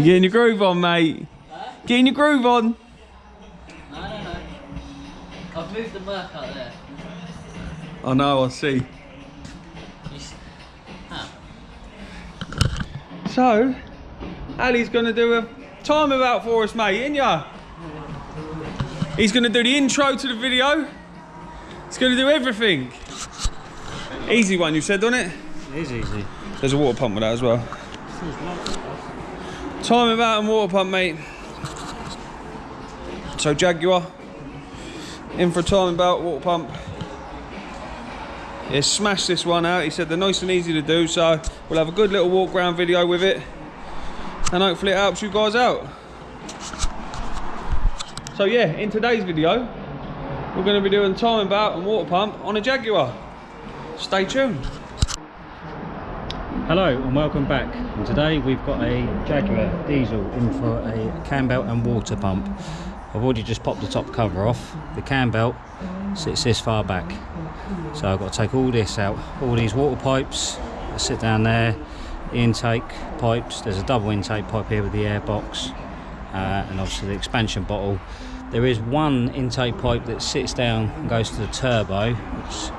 You're getting your groove on, mate. Huh? Getting your groove on. No. I've moved the Merc out there. I know, I see. So, Ali's going to do a time about for us, mate, ain't ya? He's going to do the intro to the video. He's going to do everything. Easy one, you said, wasn't it? It is easy. There's a water pump with that as well. Time about and water pump, mate. So Jaguar, in for a time about water pump. Yeah, smash this one out. He said they're nice and easy to do, so we'll have a good little walk around video with it, and hopefully it helps you guys out. So yeah, in today's video, we're going to be doing time about and water pump on a Jaguar. Stay tuned. Hello and welcome back. And today we've got a Jaguar diesel in for a cam belt and water pump. I've already just popped the top cover off. The cam belt sits this far back, so I've got to take all this out. All these water pipes that sit down there, the intake pipes. There's a double intake pipe here with the air box, and obviously the expansion bottle. There is one intake pipe that sits down and goes to the turbo, which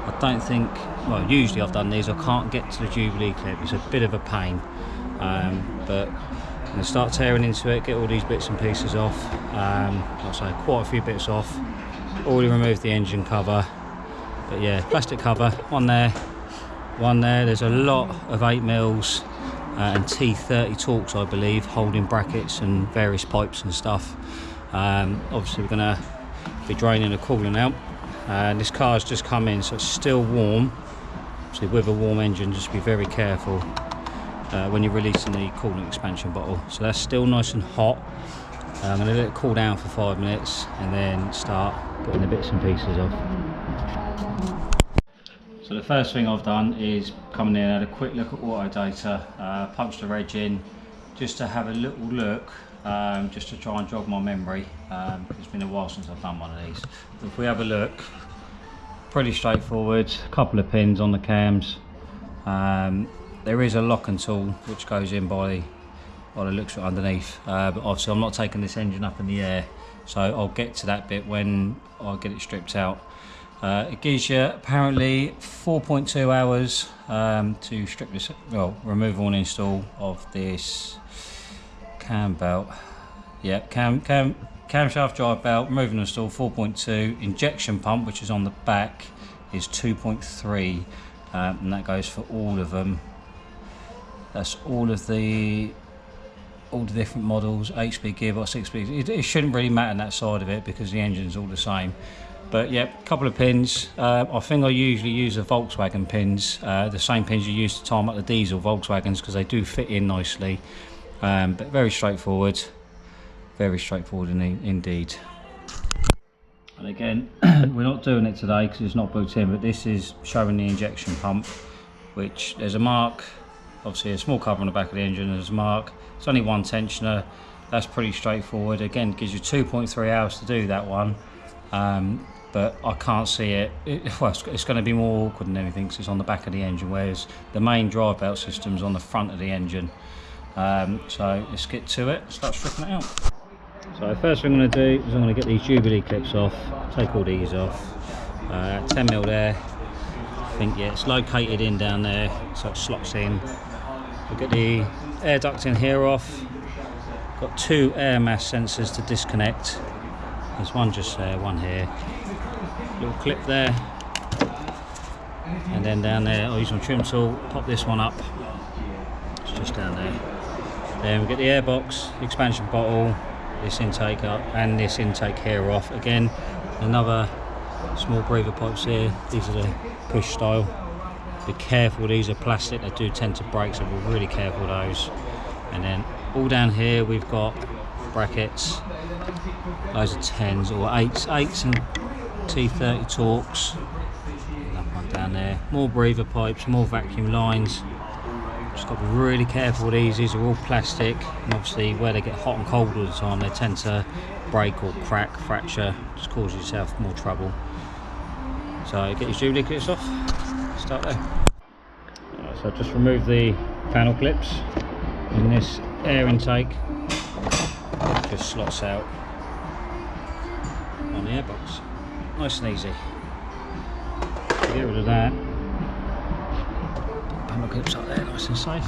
I don't think, well, usually I've done these, I can't get to the Jubilee clip. It's a bit of a pain, but I'm going to start tearing into it, get all these bits and pieces off. I'll say quite a few bits off. Already removed the engine cover, but yeah, plastic cover, one there. There's a lot of 8mm and T30 Torx, I believe, holding brackets and various pipes and stuff. Obviously we're going to be draining the coolant out. This car's just come in, so it's still warm. So with a warm engine, just be very careful when you're releasing the coolant expansion bottle. So that's still nice and hot. I'm going to let it cool down for 5 minutes and then start getting the bits and pieces off. So the first thing I've done is coming in, had a quick look at auto data, punched the reg in just to have a little look, just to try and jog my memory. It's been a while since I've done one of these. But if we have a look, pretty straightforward, a couple of pins on the cams. There is a locking tool which goes in by the looks of it underneath, but obviously I'm not taking this engine up in the air, so I'll get to that bit when I get it stripped out. It gives you apparently 4.2 hours to strip this, well, removal and install of this cam belt. Yeah, camshaft drive belt, remove and install 4.2. Injection pump, which is on the back, is 2.3, and that goes for all of them. That's all the different models, 8-speed gearbox, 6-speed. It shouldn't really matter on that side of it because the engine's all the same. But yeah, a couple of pins. I think I usually use the Volkswagen pins, the same pins you use to time up the diesel Volkswagens, because they do fit in nicely. But very straightforward indeed. And again, we're not doing it today because it's not booked in, but this is showing the injection pump, which there's a mark. Obviously a small cover on the back of the engine, there's a mark. It's only one tensioner. That's pretty straightforward. Again, it gives you 2.3 hours to do that one. But I can't see it. Well, it's going to be more awkward than anything because it's on the back of the engine, whereas the main drive belt system's on the front of the engine. So let's get to it, start stripping it out. So the first thing I'm going to do is I'm going to get these Jubilee clips off, take all these off. 10mm there. I think, yeah, it's located in down there, so it slots in. We'll get the air duct in here off. Got 2 air mass sensors to disconnect. There's one just there, one here. Little clip there. And then down there, I'll use my trim tool, pop this one up. It's just down there. Then we get the airbox, expansion bottle, this intake up, and this intake here off. Again, another small breather pipes here. These are the push style. Be careful, these are plastic, they do tend to break, so we're really careful of those. And then all down here we've got brackets, those are 10s or 8s and T30 Torx. Another one down there, more breather pipes, more vacuum lines. Just got to be really careful with these. These are all plastic, and obviously where they get hot and cold all the time, they tend to break or crack, fracture, just cause yourself more trouble. So get your Jubilee clips off, start there. So just remove the panel clips in this air intake just slots out on the airbox. Nice and easy. Get rid of that. Panel clips up there, nice and safe.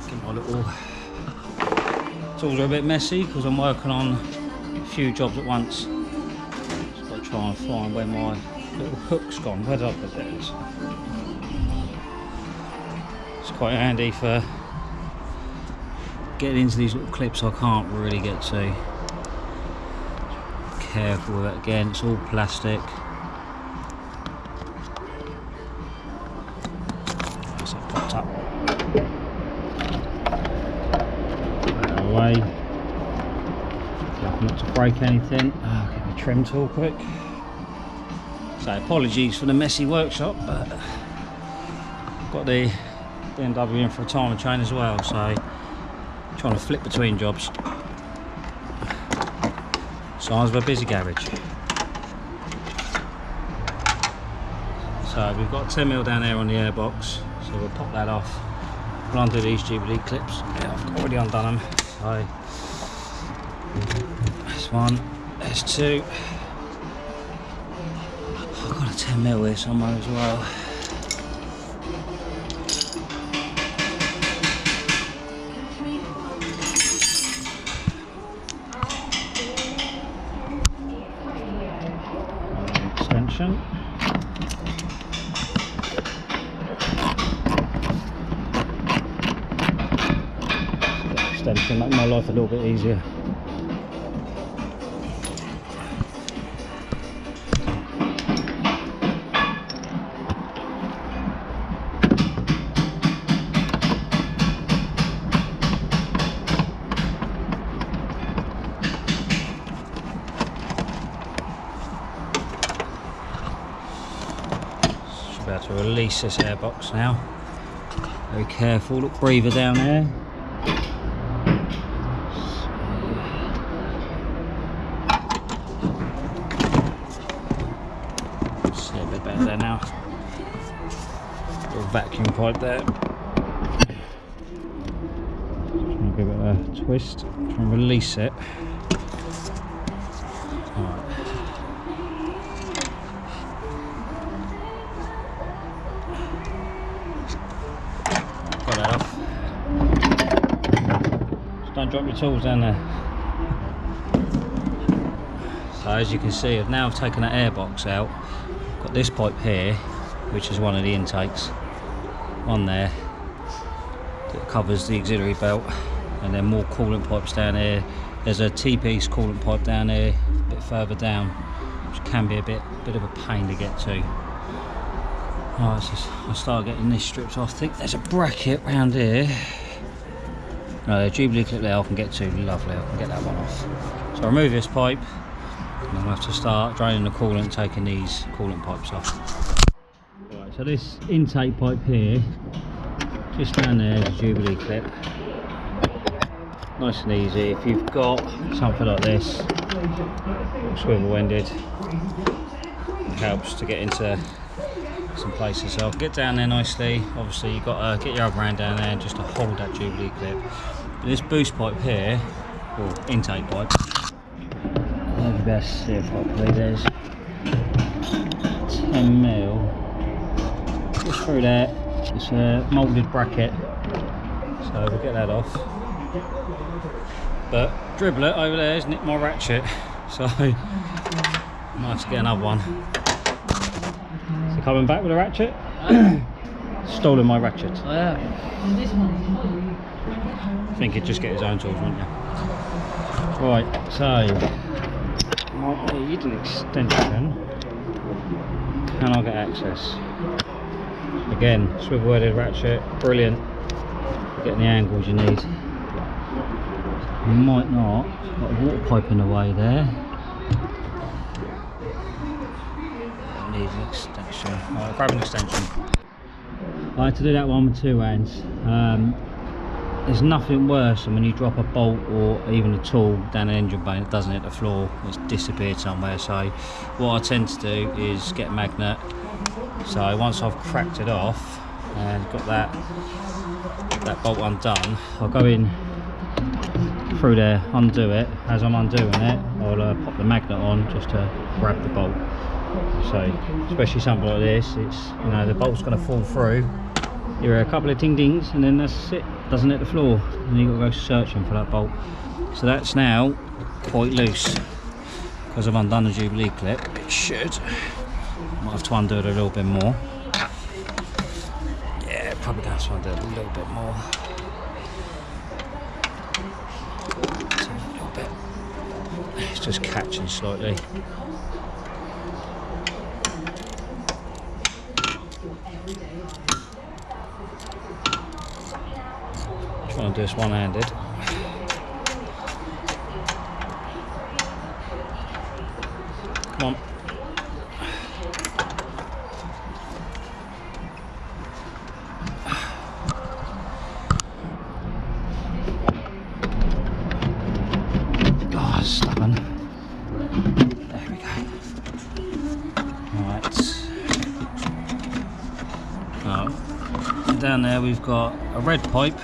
Get my little tools are a bit messy because I'm working on a few jobs at once. Just got to try and find where my little hook's gone. Where did I put it? It's quite handy for getting into these little clips I can't really get to. Careful with it again, it's all plastic. That's it popped up. Put that away. Careful not to break anything. I'll get my trim tool quick. So apologies for the messy workshop, but I've got the BMW in for a timer chain as well, so trying to flip between jobs. Signs of a busy garage. So we've got 10mm down there on the airbox, so we'll pop that off. We'll undo these Jubilee clips. Yeah, I've already undone them. So there's one, there's two. I've got a 10mm here somewhere as well. Extension. Extension, make my life a little bit easier. About to release this airbox now. Very careful, look, breather down there. See a bit better there now. Little vacuum pipe there. Try and give it a twist, try and release it. Don't drop your tools down there. So as you can see, I've now taken that airbox out. Got this pipe here, which is one of the intakes. One there that covers the auxiliary belt, and then more coolant pipes down here. There's a T-piece coolant pipe down there, a bit further down, which can be a bit of a pain to get to. Alright, so I'll start getting this stripped off. I think there's a bracket round here. No, the Jubilee clip there I can get to, lovely, I can get that one off. So I'll remove this pipe, and I'll have to start draining the coolant, taking these coolant pipes off. Right, so this intake pipe here, just down there is a Jubilee clip. Nice and easy. If you've got something like this, swivel-ended, it helps to get into some places. So I'll get down there nicely. Obviously you've got to get your other hand down there just to hold that Jubilee clip. But this boost pipe here, or intake pipe, I'll best see it properly. There's 10mm just through there. It's a moulded bracket, so we'll get that off. But dribble it over there has nicked my ratchet, so I might have to get another one. So coming back with a ratchet? Stolen my ratchet. Oh yeah. This one. I think he'd just get his own tools, wouldn't you? Right, so might need an extension. Can I get access? Again, swivel-headed ratchet, brilliant for getting the angles you need. You might not, got a water pipe in the way there. Need an extension. Right, grab an extension. I had to do that one with two hands. There's nothing worse than when you drop a bolt or even a tool down an engine bay and it doesn't hit the floor, it's disappeared somewhere. So what I tend to do is get a magnet, So once I've cracked it off and got that bolt undone, I'll go in through there, undo it. As I'm undoing it, I'll pop the magnet on just to grab the bolt. So especially something like this, it's, you know, the bolt's going to fall through. You hear a couple of ding dings and then that's it, doesn't hit the floor, and you've got to go searching for that bolt. So that's now quite loose because I've undone the Jubilee clip. It should, might have to undo it a little bit more. Yeah, probably going to have to undo it a little bit more. A little bit. It's just catching slightly. Trying to do this one-handed. Come on. Oh, stubborn. There we go. Right. Oh. Down there we've got a red pipe,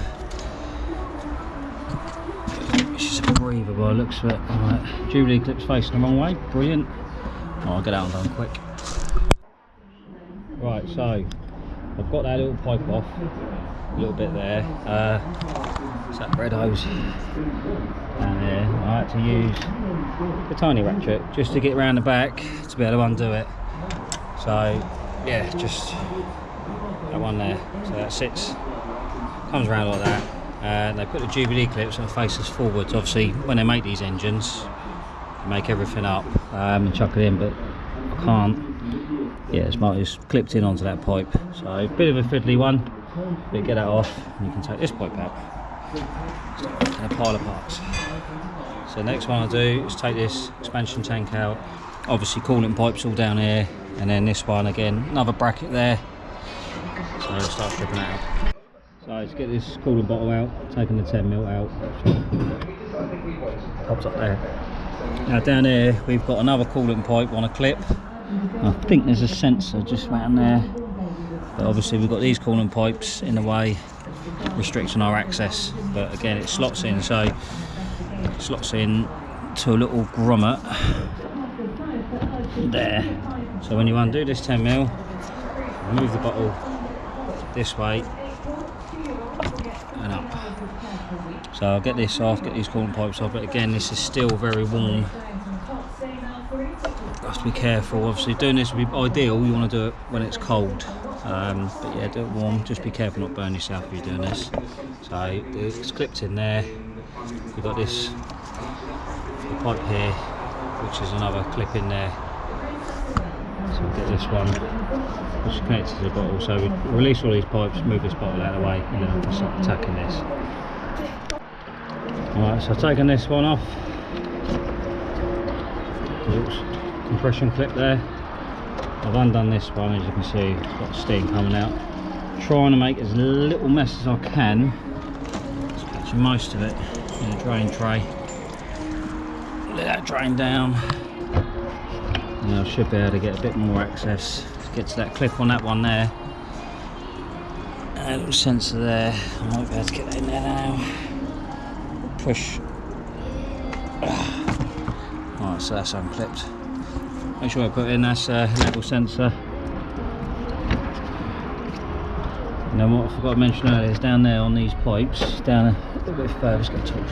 which is a breather by the looks of it. Alright, Jubilee clip's facing the wrong way. Brilliant. Oh, I'll get that one done quick. Right, so I've got that little pipe off, a little bit there. It's that red hose down there. I had to use the tiny ratchet just to get around the back to be able to undo it. So yeah, just that one there. So that sits, comes around like that. And they put the Jubilee clips and faces forwards. Obviously, when they make these engines, they make everything up and chuck it in, but I can't. Yeah, it's clipped in onto that pipe. So a bit of a fiddly one, but get that off and you can take this pipe out. And a pile of parts. So the next one I do is take this expansion tank out. Obviously coolant pipes all down here, and then this one again, another bracket there. So I'll start stripping that out. So let's get this coolant bottle out, taking the 10mm out. Pops up there. Now down here we've got another coolant pipe on a clip. I think there's a sensor just around there, but obviously we've got these coolant pipes in the way, restricting our access. But again, it slots in, so it slots in to a little grommet there. So when you undo this 10mm, move the bottle this way and up. So I'll get this off, get these coolant pipes off, but again this is still very warm. Have to be careful. Obviously doing this would be ideal, you want to do it when it's cold, but yeah, do it warm. Just be careful not burn yourself if you're doing this. So it's clipped in there. We've got this pipe here, which is another clip in there. So we'll get this one, which is connected to the bottle. So we release all these pipes, move this bottle out of the way, and then we'll start attacking this. Alright, so I've taken this one off. Compression clip there. I've undone this one, as you can see, it's got steam coming out. Trying to make as little mess as I can. Just catching most of it in a drain tray. Let that drain down. And I should be able to get a bit more access to get to that clip on that one there. And a little sensor there. I might be able to get that in there now. Push. Alright, so that's unclipped. Make sure I put in that's a level sensor. And then what I forgot to mention earlier is down there on these pipes, down a little bit further, let's get a torch.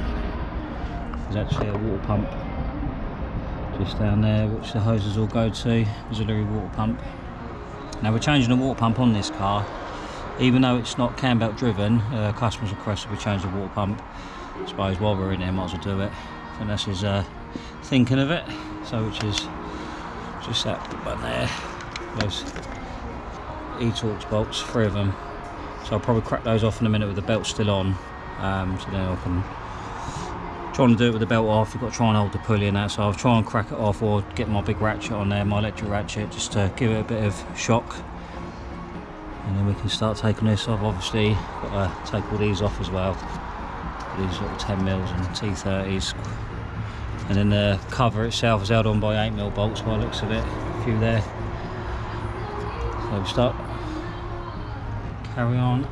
There's actually a water pump just down there, which the hoses all go to, auxiliary water pump. Now we're changing the water pump on this car, even though it's not cam belt driven. Customers requested we change the water pump. I suppose while we're in there, might as well do it. And that's his thinking of it. So which is just that button there. Those E-Torx bolts, 3 of them. So I'll probably crack those off in a minute with the belt still on. So then I can try and do it with the belt off. You've got to try and hold the pulley and that. So I'll try and crack it off or get my big ratchet on there, my electric ratchet, just to give it a bit of shock. And then we can start taking this off. Obviously, got to take all these off as well. These little 10mm and T30s. And then the cover itself is held on by 8mm bolts by the looks of it. A few there. So So we start, carry on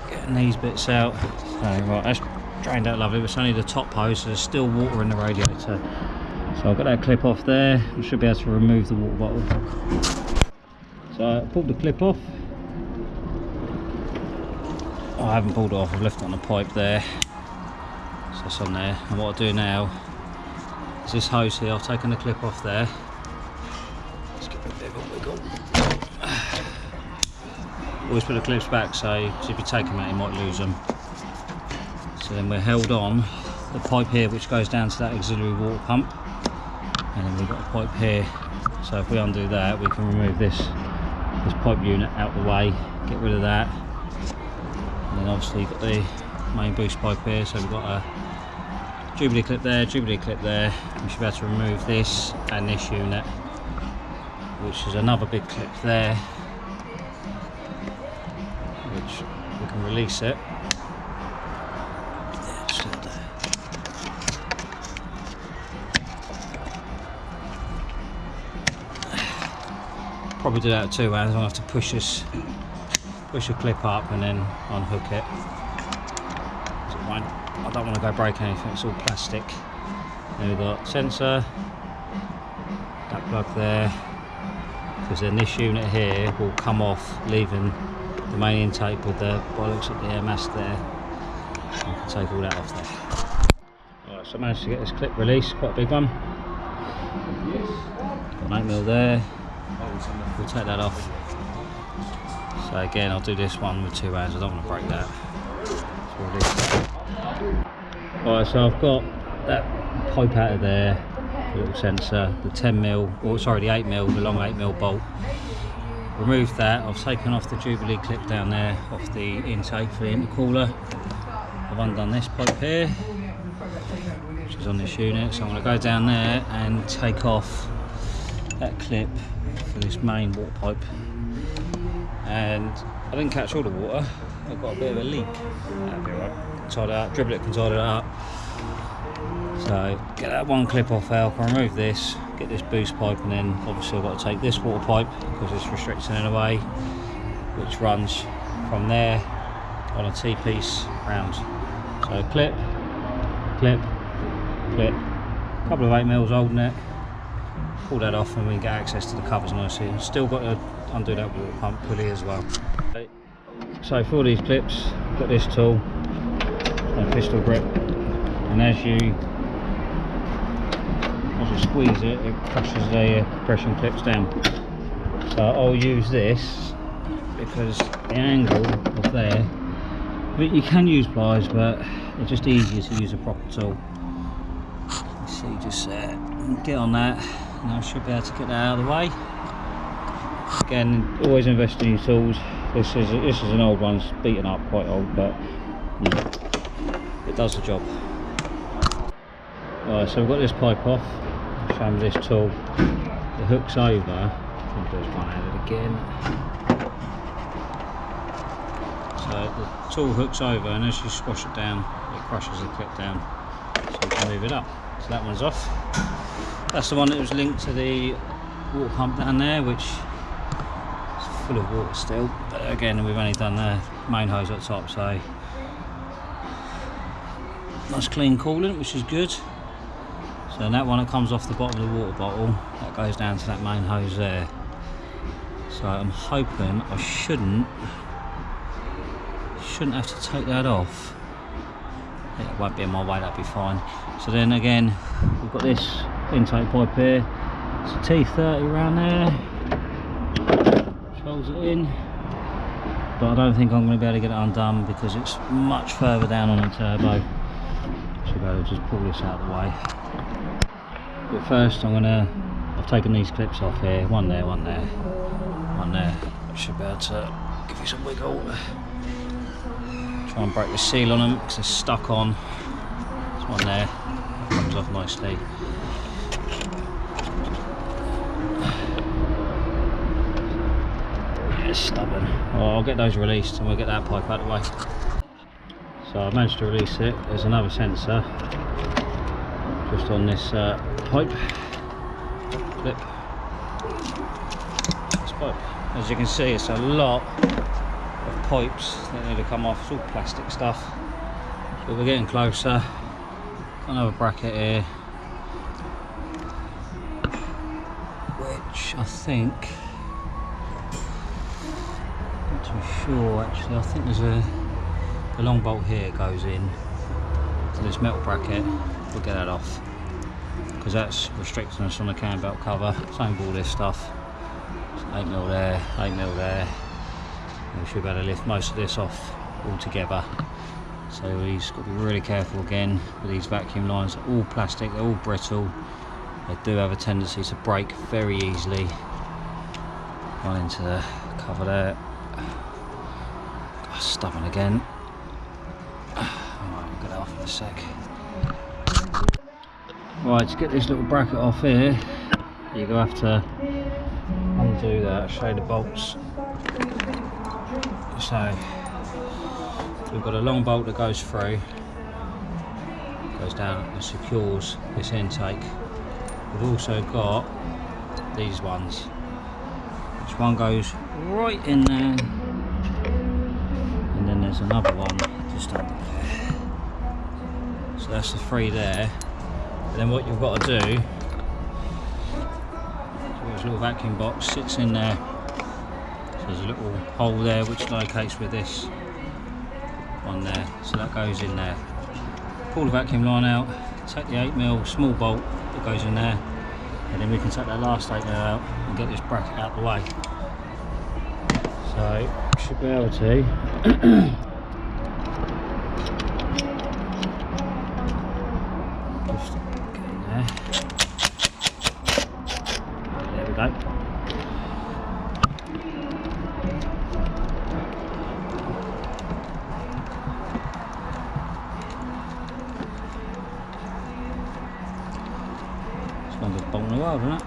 getting these bits out. So right, that's drained out lovely, but it's only the top hose, so there's still water in the radiator. So I've got that clip off there. I should be able to remove the water bottle. So I pulled the clip off. Oh, I haven't pulled it off, I've left it on the pipe there. So it's on there. And what I'll do now is this hose here, I've taken the clip off there. Let's give it a bit of a wiggle. Always put the clips back, so if you take them out you might lose them. So then we're held on the pipe here which goes down to that auxiliary water pump, and then we've got a pipe here. So if we undo that we can remove this pipe unit out the way, get rid of that, and then obviously you've got the main boost pipe here. So we've got a Jubilee clip there, Jubilee clip there. We should be able to remove this and this unit, which is another big clip there, which we can release it. Still there. Probably do that with 2 hands. I'll have to push the clip up and then unhook it. I don't want to go break anything, it's all plastic. Then we've got sensor, that plug there, because then this unit here will come off, leaving the main intake with the bollocks at the air mass there. I can take all that off there. Alright, so I managed to get this clip released, quite a big one. Got an 8mm there. We'll take that off. So again, I'll do this one with 2 hands, I don't want to break that. So release that. Alright, so I've got that pipe out of there, the little sensor, the 10mm, or sorry, the 8mm, the long 8mm bolt. Removed that. I've taken off the Jubilee clip down there, off the intake for the intercooler. I've undone this pipe here, which is on this unit, so I'm going to go down there and take off that clip for this main water pipe. And I didn't catch all the water, I've got a bit of a leak. That'll be alright. Tie that up, dribble it, can tie that up. So get that one clip off there, I can remove this, get this boost pipe, and then obviously I've got to take this water pipe because it's restricted in a way, which runs from there on a T-piece round. So clip, clip, clip, a couple of 8mm holding it, pull that off and we can get access to the covers nicely. Still got to undo that water pump pulley as well. So for these clips, I've got this tool, a pistol grip, and as you squeeze it, it crushes the compression clips down. So I'll use this because the angle of there, you can use pliers, but it's just easier to use a proper tool. You see, just get on that, and I should be able to get that out of the way. Again, always invest in your tools. This is an old one, it's beaten up, quite old, but it does the job. Alright, so we've got this pipe off. I'll show you this tool. It hooks over. I'll just run at it again. So the tool hooks over, and as you squash it down, it crushes the clip down, so you can move it up. So that one's off. That's the one that was linked to the water pump down there, which is full of water still. But again, we've only done the main hose at the top, so nice clean coolant, which is good. So that one that comes off the bottom of the water bottle, that goes down to that main hose there. So I'm hoping I shouldn't have to take that off. It won't be in my way, that'll be fine. So then again, we've got this intake pipe here. It's a T30 around there, which holds it in. But I don't think I'm going to be able to get it undone because it's much further down on the turbo. Should be able to just pull this out of the way. But first I've taken these clips off here, one there, one there, one there. I should be able to give you some wiggle. Try and break the seal on them because they're stuck on. There's one there, comes off nicely. Yeah, it's stubborn. Well, I'll get those released and we'll get that pipe out of the way. So I've managed to release it. There's another sensor just on this pipe clip. This pipe. As you can see, it's a lot of pipes that need to come off. It's all plastic stuff. But we're getting closer. Another bracket here, which I think, not too sure actually, I think there's a long bolt here goes in to this metal bracket. We'll get that off because that's restricting us on the cam belt cover. Same with all this stuff. 8mm there, 8mm there. And we should be able to lift most of this off altogether. So he's got to be really careful again with these vacuum lines. They're all plastic, they're all brittle. They do have a tendency to break very easily. One into the cover there. Oh, stubborn again. Alright, we'll get that off in a sec. Right, to get this little bracket off here, you're going to have to undo that, show the bolts. So, we've got a long bolt that goes through, goes down and secures this intake. We've also got these ones, which one goes right in there, and then there's another one just under there. So that's the three there. And then what you've got to do, so this little vacuum box sits in there. So there's a little hole there which locates with this one there. So that goes in there. Pull the vacuum line out, take the 8mm small bolt that goes in there, and then we can take that last 8mm out and get this bracket out of the way. So should be able to there we go. It's one good bolt in the world, isn't it?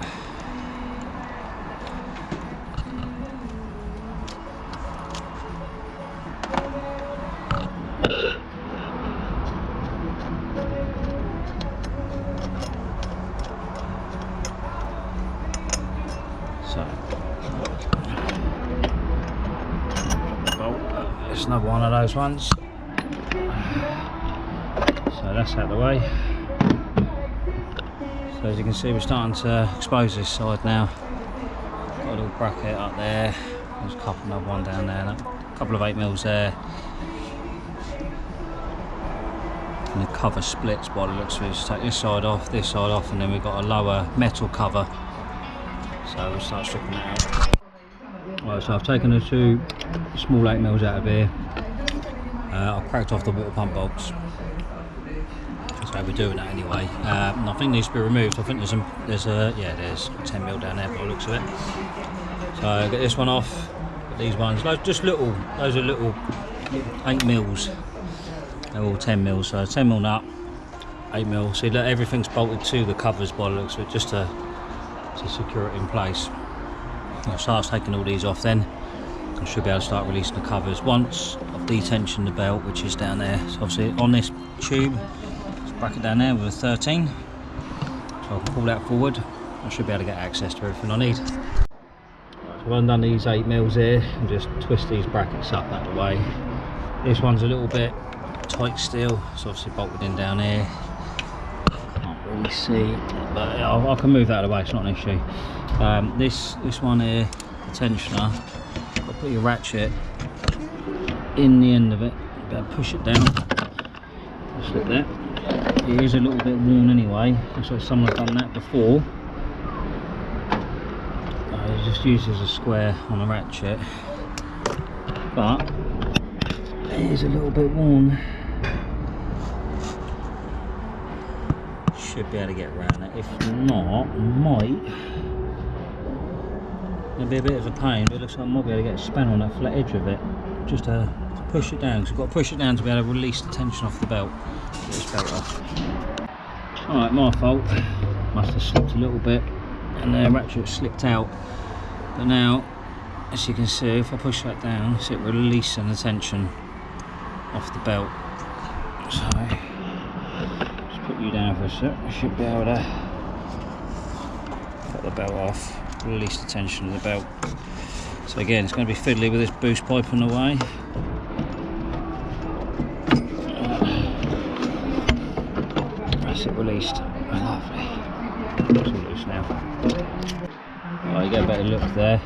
It's another one of those ones. So that's out of the way. So as you can see, we're starting to expose this side now. Got a little bracket up there. There's a couple, another one down there. A couple of 8mm there. And the cover splits by the looks of it. Just take this side off, and then we've got a lower metal cover. So we'll start stripping that out. Right, so I've taken the two small 8mm out of here. I've cracked off the water pump bolts. So we're doing that anyway. Nothing needs to be removed. I think there's 10mm down there by the looks of it. So get this one off. Get these ones, those are little 8mm. They're all 10mm. So 10mm nut, 8mm. See, look, everything's bolted to the covers by the looks of it, just to secure it in place. I'll start taking all these off then. I should be able to start releasing the covers once I've detensioned the belt, which is down there. So obviously on this tube, this bracket down there with a 13, so I can pull that forward. I should be able to get access to everything I need. Right, so I've undone these 8mm here and just twist these brackets up out of the way. This one's a little bit tight still, it's obviously bolted in down here. Can't really see, but I can move that out of the way, it's not an issue. This one here, the tensioner, got to put your ratchet in the end of it, you better push it down, just like that. It is a little bit worn anyway, looks like someone's done that before. It's just used as a square on a ratchet, but it is a little bit worn. Should be able to get around it, if not, it'll be a bit of a pain, but it looks like I might be able to get a span on that flat edge of it, just to push it down, because you've got to push it down to be able to release the tension off the belt. Get this belt off. Alright, my fault, must have slipped a little bit and the ratchet slipped out, but now as you can see, if I push that down, it's releasing the tension off the belt. So just put you down for a sec, I should be able to put the belt off, release the tension of the belt. So again, it's going to be fiddly with this boost pipe on the way. That's it released. Lovely. It's all loose now. Right, you get a better look there.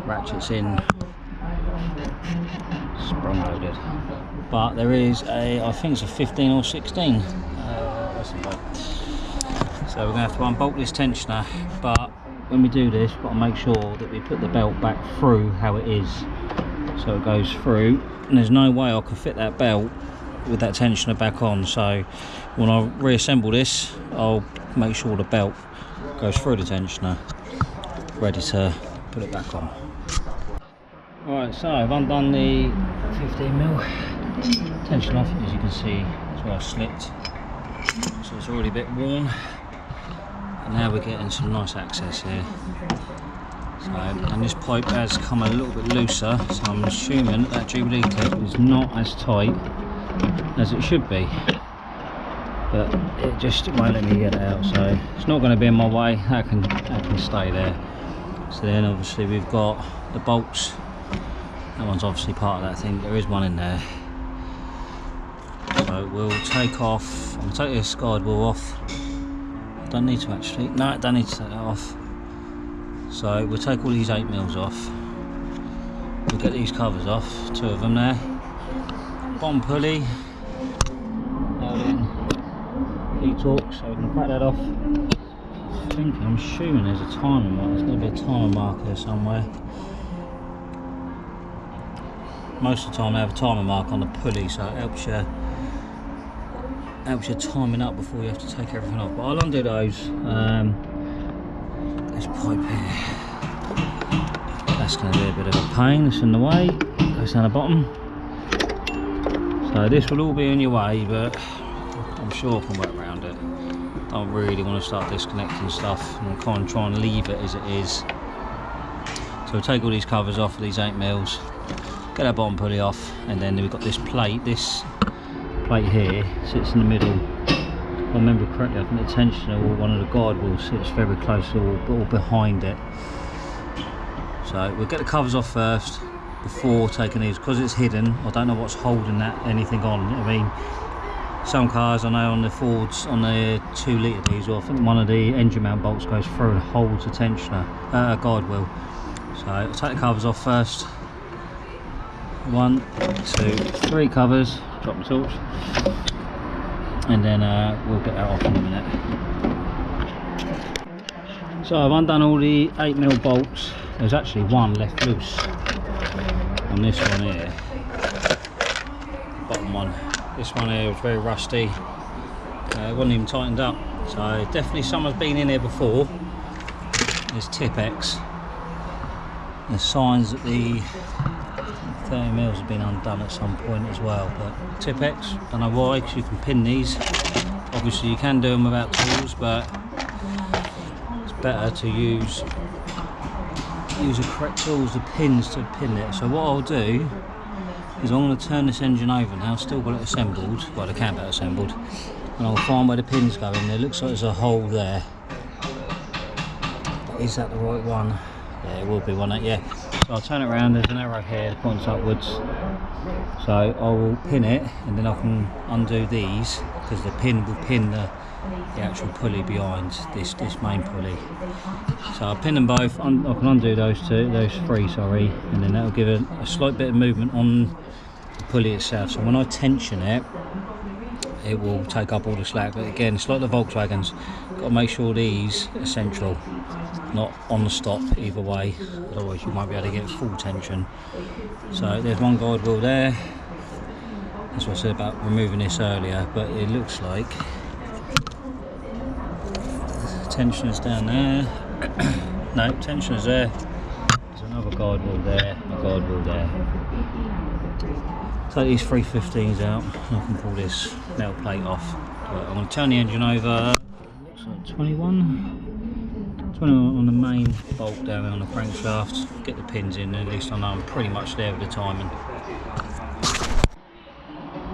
Ratchets in. Sprung loaded. But there is a, I think it's a 15 or 16. So we're going to have to unbolt this tensioner, but when we do this, we've got to make sure that we put the belt back through how it is. So it goes through, and there's no way I can fit that belt with that tensioner back on. So when I reassemble this, I'll make sure the belt goes through the tensioner, ready to put it back on. Alright, so I've undone the 15mm tension off. As you can see, it's well slipped, so it's already a bit worn. And now we're getting some nice access here. So, and this pipe has come a little bit looser, so I'm assuming that Jubilee clip is not as tight as it should be. But it just won't let me get it out, so it's not going to be in my way. That can stay there. So then obviously we've got the bolts. That one's obviously part of that thing. There is one in there. So we'll take off. I'll take this guide wheel off. Don't need to actually. No, I don't need to take that off. So we'll take all these 8mm off. We'll get these covers off. 2 of them there. Bottom pulley. Nailed in. E-torque, so we can crack that off. I'm assuming there's a timer marker. There's going to be a timer marker somewhere. Most of the time they have a timer mark on the pulley, so it helps you timing up before you have to take everything off. But I'll undo those. This pipe here, that's going to be a bit of a pain. It's in the way. Goes down the bottom. So this will all be in your way, but I'm sure I can work around it. Don't really want to start disconnecting stuff and kind of try and leave it as it is. So we'll take all these covers off of these 8mm. Get our bottom pulley off, and then we've got this plate. This plate here sits in the middle. If I remember correctly, I think the tensioner or one of the guide wheels sits very close or behind it. So we'll get the covers off first before taking these, because it's hidden. I don't know what's holding anything on. I mean, some cars I know on the Fords, on the 2 litre diesel, I think one of the engine mount bolts goes through and holds the tensioner, guide wheel. So I'll take the covers off first. 1, 2, 3 covers. Drop the torch, and then we'll get that off in a minute. So I've undone all the 8mm bolts. There's actually one left loose on this one here, bottom one. This one here was very rusty. It wasn't even tightened up, so definitely someone's been in here before. There's Tipex. There's signs that the 30mm have been undone at some point as well, but Tipex, don't know why, because you can pin these. Obviously you can do them without tools, but it's better to use the correct tools, the pins to pin it. So what I'll do is I'm going to turn this engine over now. Still got it assembled, well the cam belt assembled, and I'll find where the pins go in. There looks like there's a hole there. Is that the right one? Yeah, it will be one. Yeah. So I'll turn it around, there's an arrow here that points upwards. So I will pin it, and then I can undo these, because the pin will pin the actual pulley behind this main pulley. So I'll pin them both, I can undo those 3, and then that'll give a slight bit of movement on the pulley itself. So when I tension it, it will take up all the slack. But again, it's like the Volkswagens, got to make sure these are central, not on the stop either way, otherwise you won't be able to get full tension. So there's one guide wheel there. That's what I said about removing this earlier, but it looks like tensioner's down there. No, tensioner's there. There's another guide wheel there, a guide wheel there. Take these 315s out, and I can pull this metal plate off. But I'm going to turn the engine over. Looks like 21 on the main bolt down there on the crankshaft. Get the pins in, and at least I know I'm pretty much there with the timing.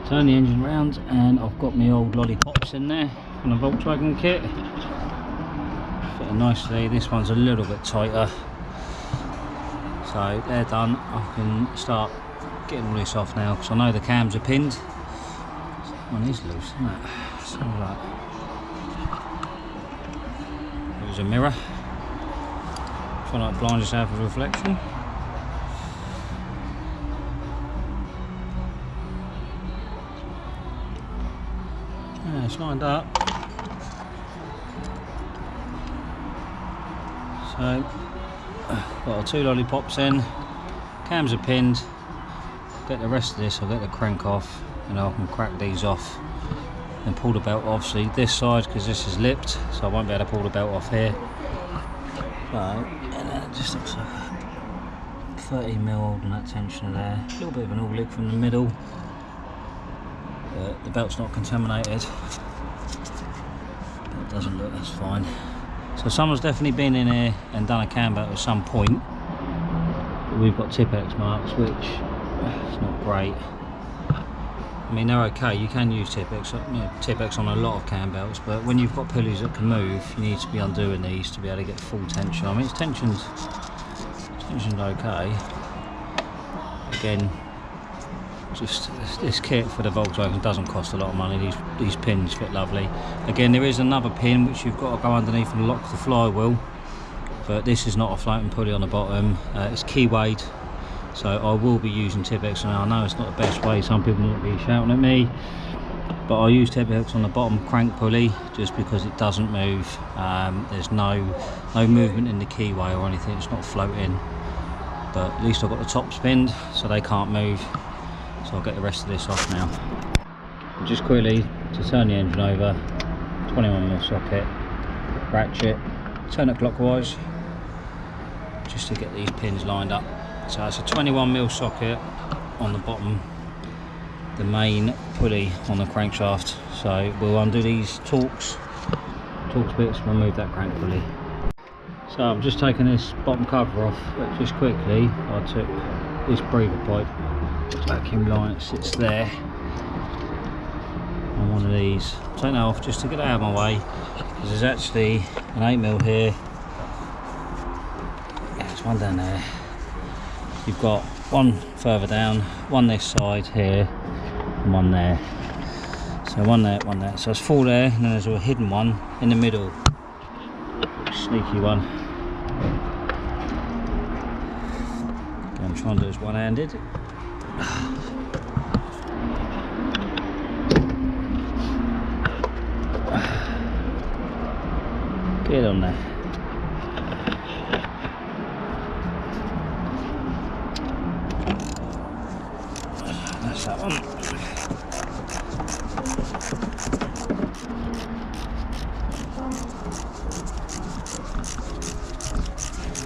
Turn the engine round, and I've got my old lollipops in there from the Volkswagen kit. Fitting nicely. This one's a little bit tighter. So they're done. I can start getting all this off now because I know the cams are pinned. One is loose, isn't it? So like, there's a mirror. Try not to blind yourself with reflection. Yeah, it's lined up. So, got our 2 lollipops in. Cams are pinned. Get the rest of this, I'll get the crank off and I can crack these off and pull the belt off. See this side, because this is lipped, so I won't be able to pull the belt off here. Right, and then it just looks like 30mm holding that tensioner there. A little bit of an all-lick from the middle, but the belt's not contaminated. It doesn't look, that's fine. So someone's definitely been in here and done a cam belt at some point. But we've got Tipp-Ex marks, which it's not great. I mean, they're okay, you can use Tipp-Ex, Tipp-Ex on a lot of cam belts, but when you've got pulleys that can move, you need to be undoing these to be able to get full tension. I mean, tension's okay. Again, just this kit for the Volkswagen doesn't cost a lot of money. These pins fit lovely. Again, there is another pin which you've got to go underneath and lock the flywheel, but this is not a floating pulley on the bottom. It's keywayed. So I will be using Tipp-Ex now. I know it's not the best way, some people might be shouting at me, but I use Tipp-Ex on the bottom crank pulley just because it doesn't move. There's no movement in the keyway or anything, it's not floating. But at least I've got the tops pinned so they can't move. So I'll get the rest of this off now. And just quickly, to turn the engine over, 21mm socket, ratchet, turn it clockwise, just to get these pins lined up. So it's a 21mm socket on the bottom, the main pulley on the crankshaft. So we'll undo these Torx bits, remove that crank pulley. So I'm just taking this bottom cover off, but just quickly I took this breather pipe, vacuum line sits there on one of these. Take that off just to get it out of my way, because there's actually an 8mm here. Yeah, there's one down there. You've got one further down, one this side here, and one there. So one there, one there. So it's 4 there, and then there's a hidden one in the middle. Sneaky one. I'm trying to do this one-handed. Get on there. That's that one.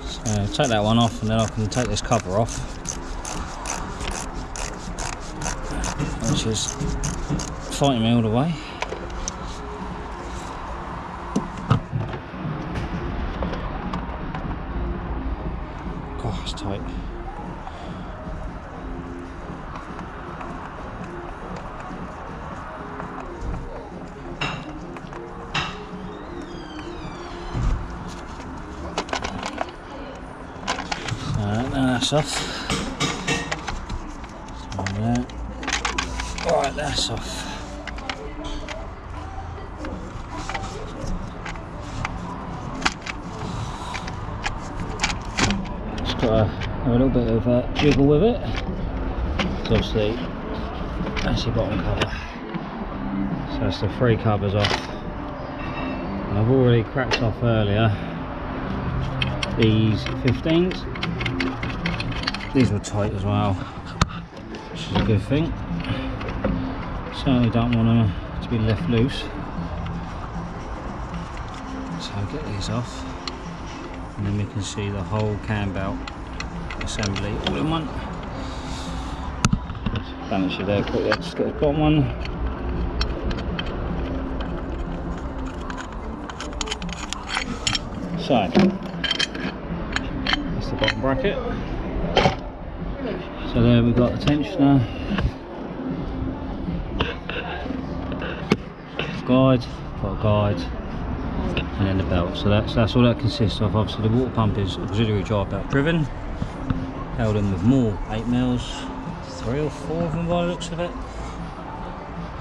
So take that one off, and then I can take this cover off, which is fighting me all the way. God, it's tight. That's off. Alright, that's off. Just got to have a little bit of a jiggle with it. Obviously, that's your bottom cover. So that's the 3 covers off. And I've already cracked off earlier these 15s. These were tight as well, which is a good thing. Certainly don't want them to be left loose. So I'll get these off, and then we can see the whole cam belt assembly all in one. Balance it there quickly, let's just get the bottom one. So, that's the bottom bracket. So there we've got the tensioner, guide, got a guide, and then the belt. So that's all that consists of. Obviously the water pump is auxiliary drive belt driven. held in with more 8mm, 3 or 4 of them by the looks of it.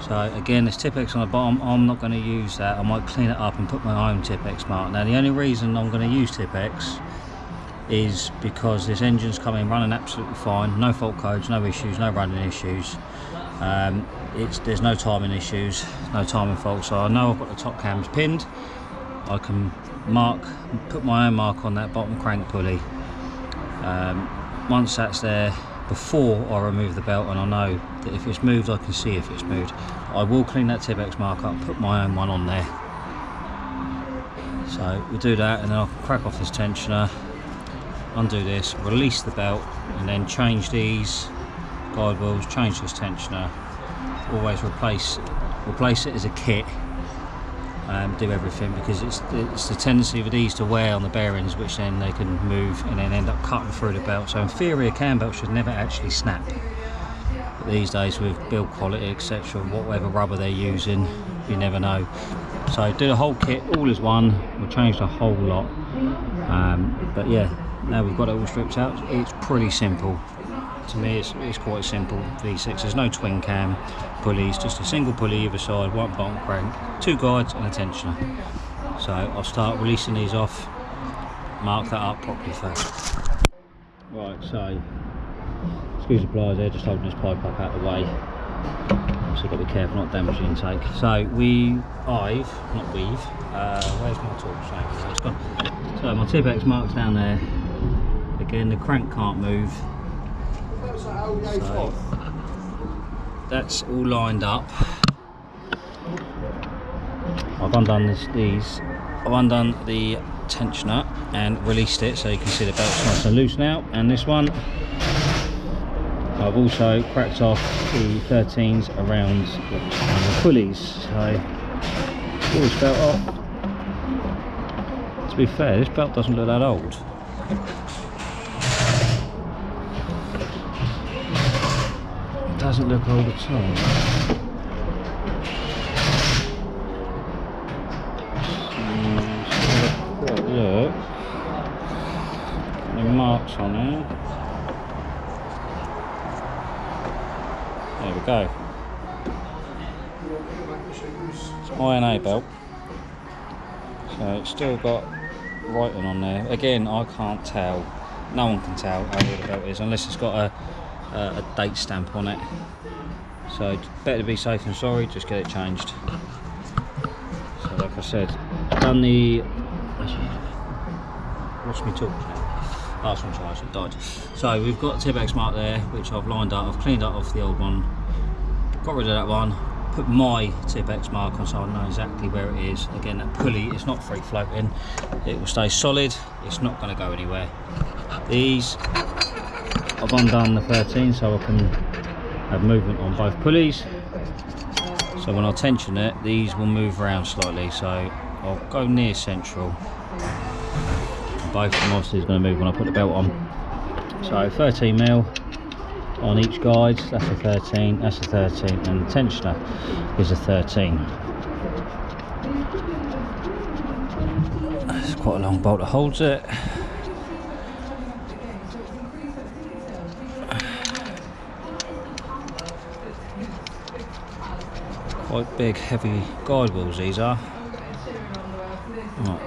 So again, there's Tipp-Ex on the bottom. I'm not going to use that. I might clean it up and put my own Tipp-Ex mark. Now the only reason I'm going to use Tipp-Ex is because this engine's coming running absolutely fine, no fault codes, no issues, no running issues. There's no timing issues, no timing faults. So I know I've got the top cams pinned. I can put my own mark on that bottom crank pulley. Once that's there, before I remove the belt, and I know that if it's moved, I can see if it's moved. I will clean that Tipp-Ex mark up, put my own one on there. So we'll do that, and then I'll crack off this tensioner, undo this, release the belt, and then change these guide wheels, change this tensioner. Always replace it as a kit. Do everything, because it's the tendency for these to wear on the bearings, which then they can move and then end up cutting through the belt. So in theory a cam belt should never actually snap, but these days with build quality etc, whatever rubber they're using, you never know. So do the whole kit all as one. We'll change the whole lot. But yeah, now we've got it all stripped out, it's pretty simple. To me it's quite simple. V6, there's no twin cam pulleys, just a single pulley either side, one bottom crank, 2 guides and a tensioner. So I'll start releasing these off, mark that up properly first. Right, so screws and pliers there, just holding this pipe up out of the way. Obviously got to be careful not to damage the intake. So where's my torch? So it's gone. So my Tipp-Ex mark's down there. Again, the crank can't move. So that's all lined up. I've undone I've undone the tensioner and released it, so you can see the belt's nice and loose now. And this one, I've also cracked off the 13s around the pulleys. So pull this belt off. To be fair, this belt doesn't look that old. Doesn't look old at all. Look, the marks on it. There we go. It's INA belt, so it's still got writing on there. Again, I can't tell. No one can tell how old the belt is unless it's got a date stamp on it. So better to be safe than sorry, just get it changed. So like I said, done the what's my torch now? Last one charged, it died. So we've got the Tipp-Ex mark there, which I've lined up. I've cleaned up off the old one, got rid of that one, put my Tipp-Ex mark on so I know exactly where it is. Again, that pulley, it's not free floating, it will stay solid, it's not going to go anywhere. These, I've undone the 13 so I can have movement on both pulleys. So when I tension it, these will move around slightly, so I'll go near central. Both of them obviously is going to move when I put the belt on. So 13mm on each guide, that's a 13, that's a 13, and the tensioner is a 13. It's quite a long bolt that holds it. Quite big, heavy guide wheels these are. Right,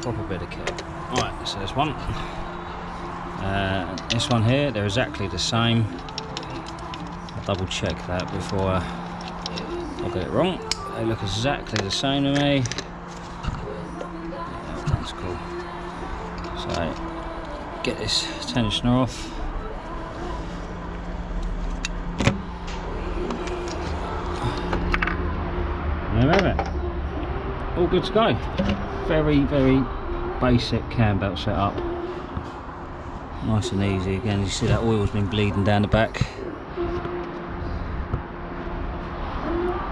proper bit of kit. Right, so there's one. This one here, they're exactly the same. I'll double check that before I get it wrong. They look exactly the same to me. Yeah, that's cool. So, get this tensioner off. There we have it. All good to go. Very, very basic cam belt setup. Nice and easy. Again, you see that oil's been bleeding down the back.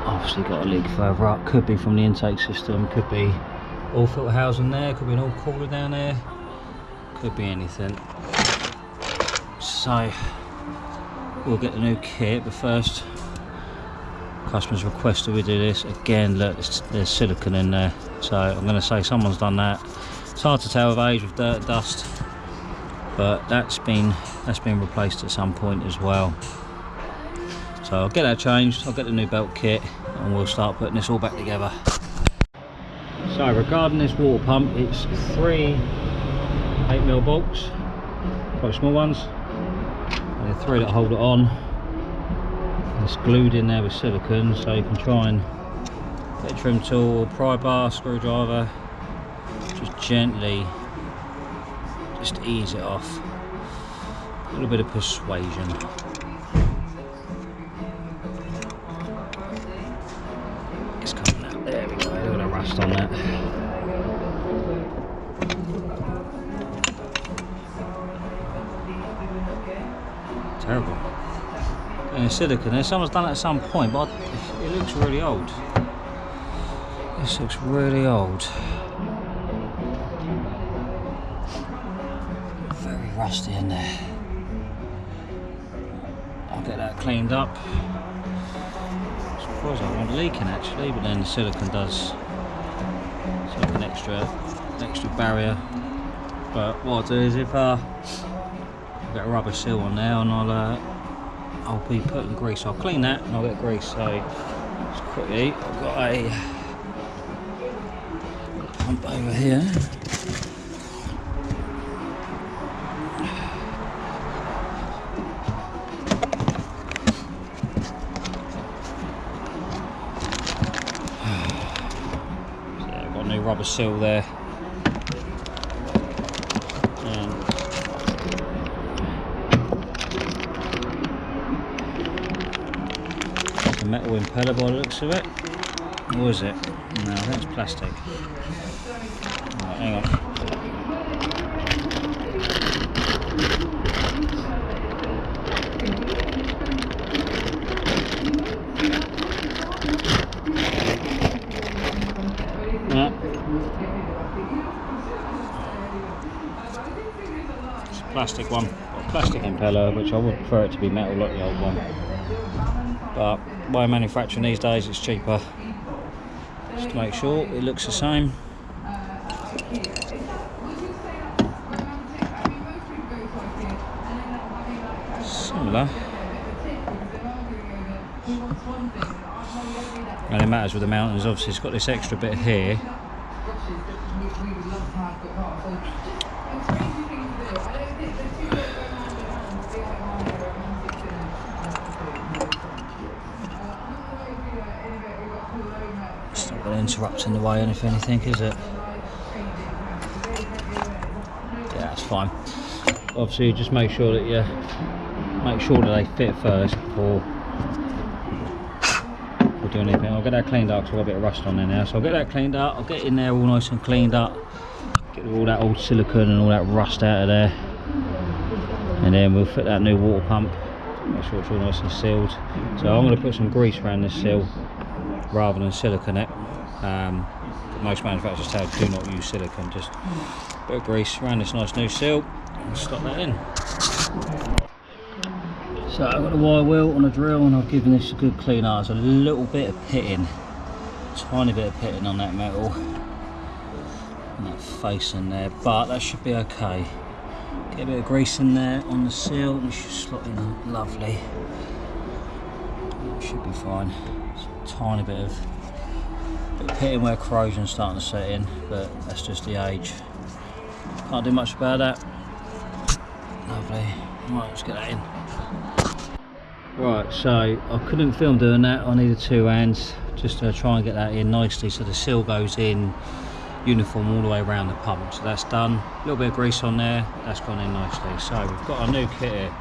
Obviously got a leak further up. Could be from the intake system. Could be oil filter housing there. Could be an oil cooler down there. Could be anything. So we'll get the new kit, but first, customers requested we do this. Again, look, there's silicone in there. So I'm going to say someone's done that. It's hard to tell with age, with dirt and dust. but that's been replaced at some point as well. So I'll get that changed, I'll get the new belt kit, and we'll start putting this all back together. So regarding this water pump, it's 3 8mm bolts, quite small ones, and the 3 that hold it on. It's glued in there with silicone, so you can try and get a trim tool or pry bar, screwdriver, just gently just ease it off. A little bit of persuasion. It's coming out. There we go. Look at the rust on that. Terrible. And silicone there. Someone's done it at some point, but it looks really old. This looks really old. Very rusty in there. I'll get that cleaned up. I'm surprised I wasn't leaking actually, but then the silicone does. It's like an extra barrier. But what I'll do is if I get a rubber seal on there, and I'll be putting grease. I'll clean that and I'll get grease. So it's quickly. I've got a pump over here. So yeah, I've got a new rubber seal there. Metal impeller by the looks of it. Or is it? No, that's plastic. Right, hang on. Yeah. It's a plastic one. Got a plastic impeller, which I would prefer it to be metal like the old one. But by manufacturing these days, it's cheaper. Just to make sure it looks the same. Similar. And it matters with the mountings, obviously it's got this extra bit here. It's not going to interrupt in the way if anything, is it? Yeah, that's fine. Obviously, just make sure that they fit first before we do anything. I'll get that cleaned up because I've got a bit of rust on there now. So I'll get that cleaned up. I'll get in there all nice and cleaned up. Get all that old silicone and all that rust out of there. And then we'll fit that new water pump. Make sure it's all nice and sealed. So I'm going to put some grease around this seal rather than silicone it. Most manufacturers tell you do not use silicone, just a bit of grease around this nice new seal and slot that in. So I've got the wire wheel on a drill and I've given this a good clean out. There's a little bit of pitting, tiny bit of pitting on that metal and that face in there, but that should be okay. Get a bit of grease in there on the seal and it should slot in lovely. It should be fine. It's a tiny bit of pitting where corrosion's starting to set in, but that's just the age. Can't do much about that. Lovely. Right, let's get that in. Right, so I couldn't film doing that. I needed 2 hands just to try and get that in nicely so the seal goes in uniform all the way around the pump. So that's done. A little bit of grease on there. That's gone in nicely. So we've got our new kit here.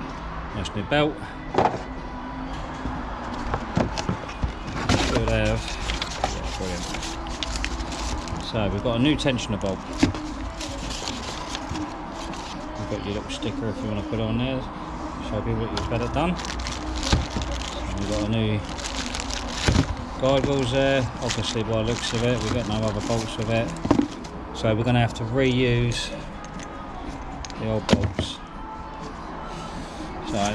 Nice new belt. Should have. Yeah, brilliant. So we've got a new tensioner bolt. You've got your little sticker if you want to put it on there. Show people that you've had it done. So we've got a new guide wheels there. Obviously by the looks of it, we've got no other bolts with it. So we're going to have to reuse the old bolts. So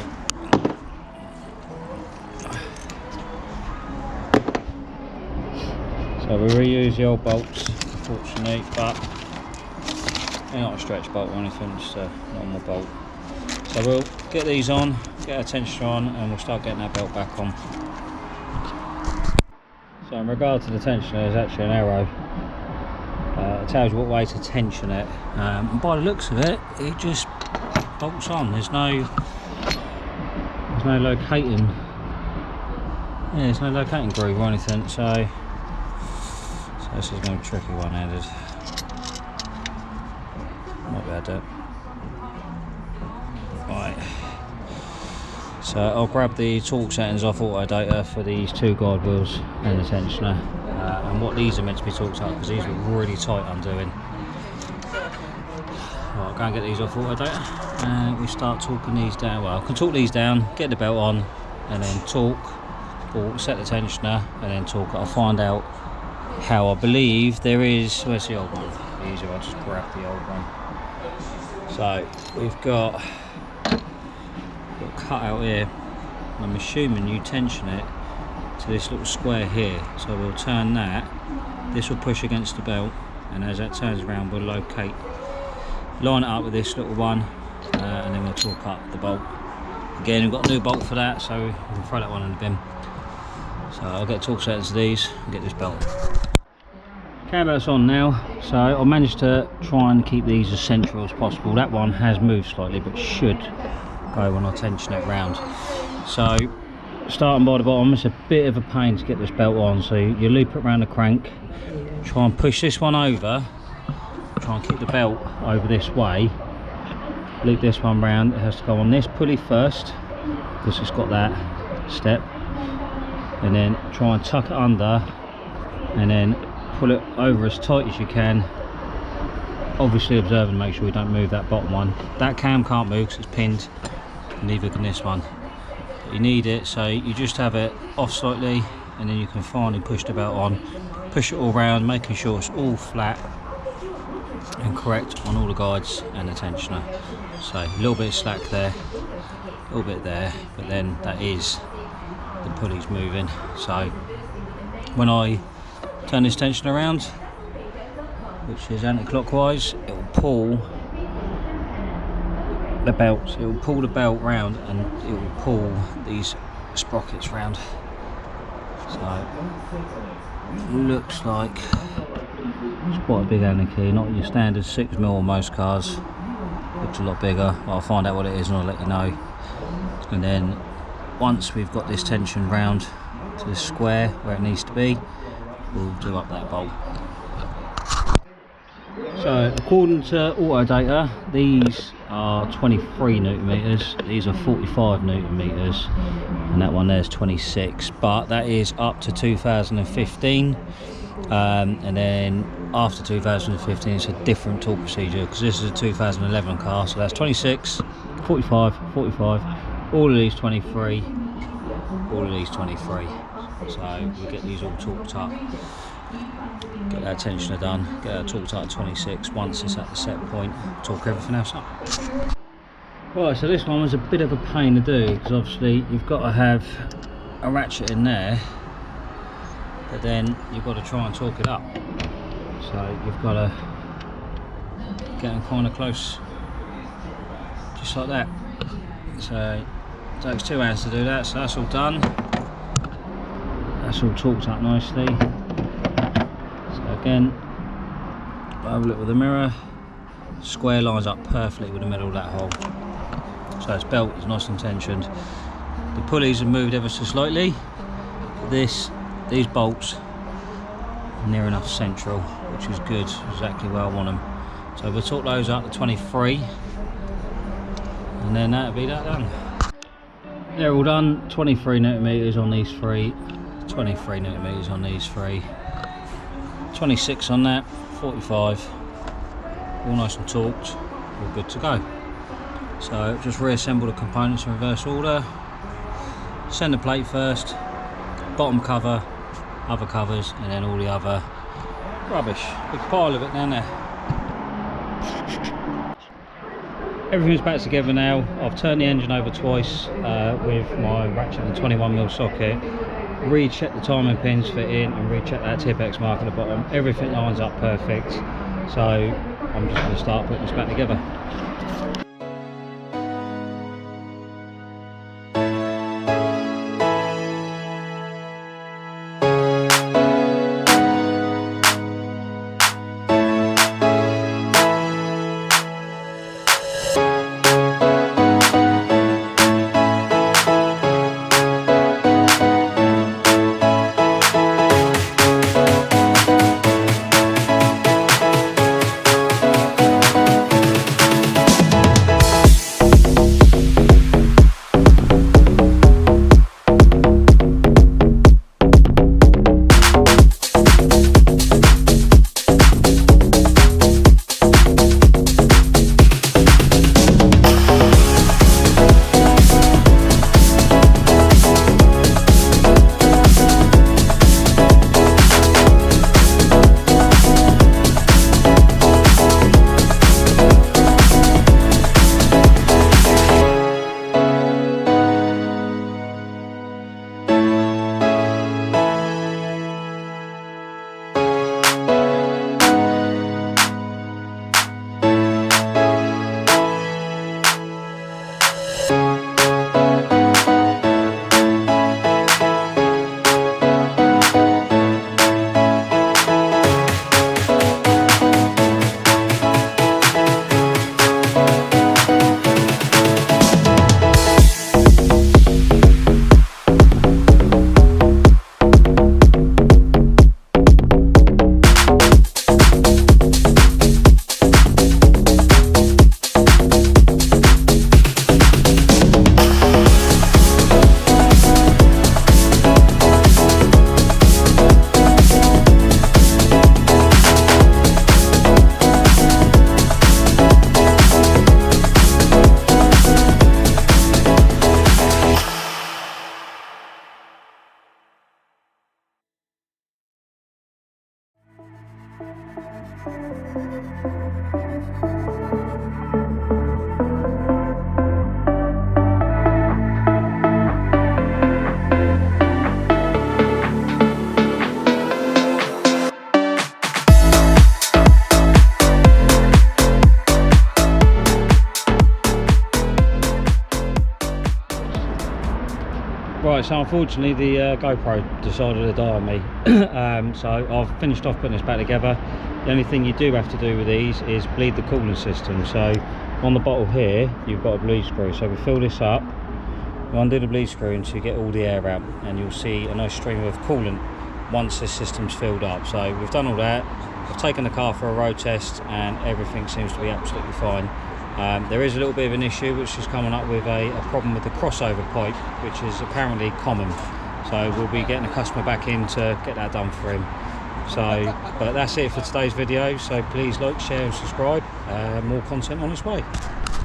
we reuse the old bolts, unfortunately, but They're not a stretch bolt or anything, just a normal bolt. So we'll get these on, get our tensioner on, and we'll start getting that belt back on. So in regard to the tensioner, there's actually an arrow. It tells you what way to tension it. And by the looks of it, it just bolts on. There's no locating. Yeah, there's no locating groove or anything. So this is going to be a tricky one-handed. Might be able to do it. Right. So I'll grab the torque settings off auto data for these two guide wheels and the tensioner, and what these are meant to be torqued up, because these were really tight undoing. Right, go and get these off auto data and we start torquing these down. Well, I can torque these down, get the belt on, and then torque, or set the tensioner and then torque it. I'll find out how. I believe there is, where's the old one? Easier, I'll just grab the old one. So we've got cut out here. I'm assuming you tension it to this little square here, so we'll turn that. This will push against the belt, and as that turns around we'll locate, line it up with this little one, and then we'll torque up the bolt. Again, we've got a new bolt for that, so we can throw that one in the bin. So I'll get torque settings to these and get this belt. Cam belt's on now, so I managed to try and keep these as central as possible. That one has moved slightly, but should go when I tension it round. So starting by the bottom, it's a bit of a pain to get this belt on, so you loop it around the crank, try and push this one over, try and keep the belt over this way, loop this one round. It has to go on this pulley first because it's got that step, and then try and tuck it under and then pull it over as tight as you can, obviously observing to make sure we don't move that bottom one. That cam can't move because it's pinned, neither can this one. But you need it, so you just have it off slightly, and then you can finally push the belt on, push it all round, making sure it's all flat and correct on all the guides and the tensioner. So a little bit of slack there, a little bit there, but then that is the pulleys moving. So when I turn this tension around, which is anti-clockwise, it will pull the belt. It will pull the belt round, and it will pull these sprockets round. So it looks like it's quite a big Allen key, not your standard 6mm on most cars. Looks a lot bigger. I'll find out what it is and I'll let you know. And then once we've got this tension round to the square where it needs to be, we'll do up that bolt. So according to auto data, these are 23 newton meters, these are 45 newton meters, and that one there's 26, but that is up to 2015, and then after 2015 it's a different torque procedure, because this is a 2011 car. So that's 26, 45, 45, all of these 23, all of these 23. So we'll get these all torqued up, get that tensioner done, get that torqued up at 26. Once it's at the set point, torque everything else up. Right, so this one was a bit of a pain to do, because obviously you've got to have a ratchet in there, but then you've got to try and torque it up. So you've got to get them kind of close, just like that. So it takes two hands to do that. So that's all done. That's all torqued up nicely. So again, have a look with the mirror. Square lines up perfectly with the middle of that hole. So its belt is nice and tensioned. The pulleys have moved ever so slightly. These bolts are near enough central, which is good, exactly where I want them. So we'll torque those up to 23, and then that'll be that done. They're all done. 23 newton meters on these three, 23 newton meters on these three, 26 on that, 45, all nice and torqued, all good to go. So just reassemble the components in reverse order. Centre plate first, bottom cover, other covers, and then all the other rubbish. Big pile of it down there. Everything's back together now. I've turned the engine over twice with my ratchet and 21mm socket. Recheck the timing pins fit in and recheck that tip X mark at the bottom. Everything lines up perfect. So I'm just going to start putting this back together. Right, so unfortunately the GoPro decided to die on me. So I've finished off putting this back together. The only thing you do have to do with these is bleed the cooling system. So on the bottle here, you've got a bleed screw. So we fill this up, we undo the bleed screw until you get all the air out, and you'll see a nice stream of coolant once this system's filled up. So we've done all that. I've taken the car for a road test and everything seems to be absolutely fine. There is a little bit of an issue which is coming up with a problem with the crossover pipe, which is apparently common. So we'll be getting a customer back in to get that done for him. So, but that's it for today's video. So please like, share and subscribe. More content on its way.